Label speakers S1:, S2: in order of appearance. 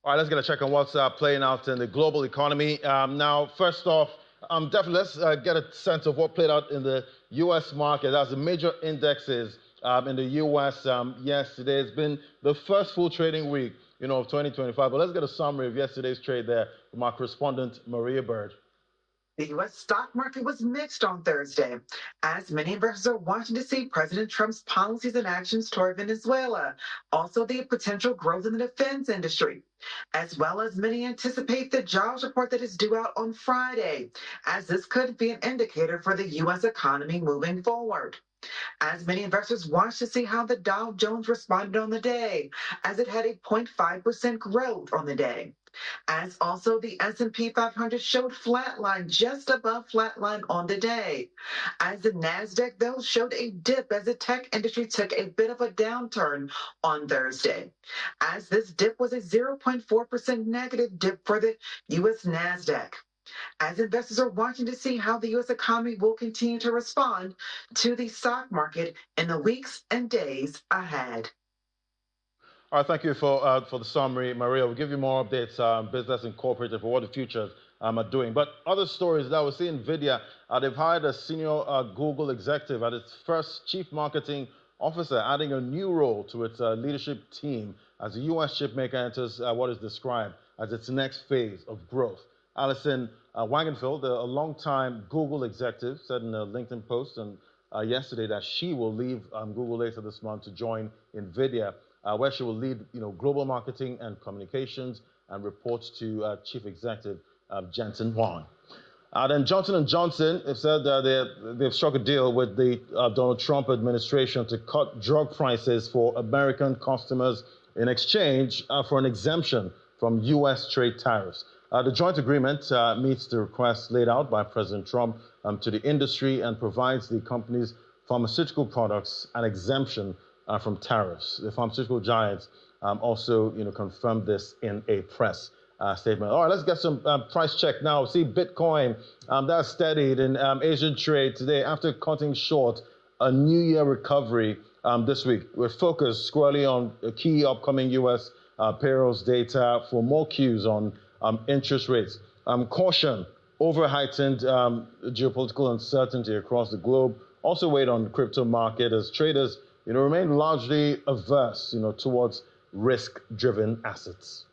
S1: All right, let's get a check on what's playing out in the global economy. Now, first off, definitely let's get a sense of what played out in the U.S. market. As the major indexes in the U.S. Yesterday, it's been the first full trading week, of 2025. But let's get a summary of yesterday's trade there from our correspondent, Maria Bird.
S2: The U.S. stock market was mixed on Thursday, as many investors are watching to see President Trump's policies and actions toward Venezuela, also the potential growth in the defense industry, as well as many anticipate the jobs report that is due out on Friday, as this could be an indicator for the U.S. economy moving forward. As many investors watched to see how the Dow Jones responded on the day, as it had a 0.5% growth on the day. As also the S&P 500 showed flatline, just above flatline on the day. As the NASDAQ, though, showed a dip as the tech industry took a bit of a downturn on Thursday. As this dip was a 0.4% negative dip for the U.S. NASDAQ. As investors are watching to see how the U.S. economy will continue to respond to the stock market in the weeks and days ahead.
S1: All right, thank you for the summary, Maria. We'll give you more updates on Business Incorporated for what the futures are doing. But other stories that we see NVIDIA, they've hired a senior Google executive as its first chief marketing officer, adding a new role to its leadership team as the U.S. chipmaker enters what is described as its next phase of growth. Alison Wagenfeld, a longtime Google executive, said in a LinkedIn post yesterday that she will leave Google later this month to join NVIDIA, where she will lead, global marketing and communications and reports to Chief Executive Jensen Huang. Then Johnson & Johnson have said they've struck a deal with the Donald Trump administration to cut drug prices for American customers in exchange for an exemption from U.S. trade tariffs. The joint agreement meets the request laid out by President Trump to the industry and provides the company's pharmaceutical products an exemption from tariffs. The pharmaceutical giants also, confirmed this in a press statement. All right, let's get some price check now. See Bitcoin that's steadied in Asian trade today after cutting short a New Year recovery this week. We're focused squarely on key upcoming U.S. payrolls data for more cues on interest rates. Caution over heightened geopolitical uncertainty across the globe also weighed on the crypto market as traders remain largely averse, towards risk-driven assets.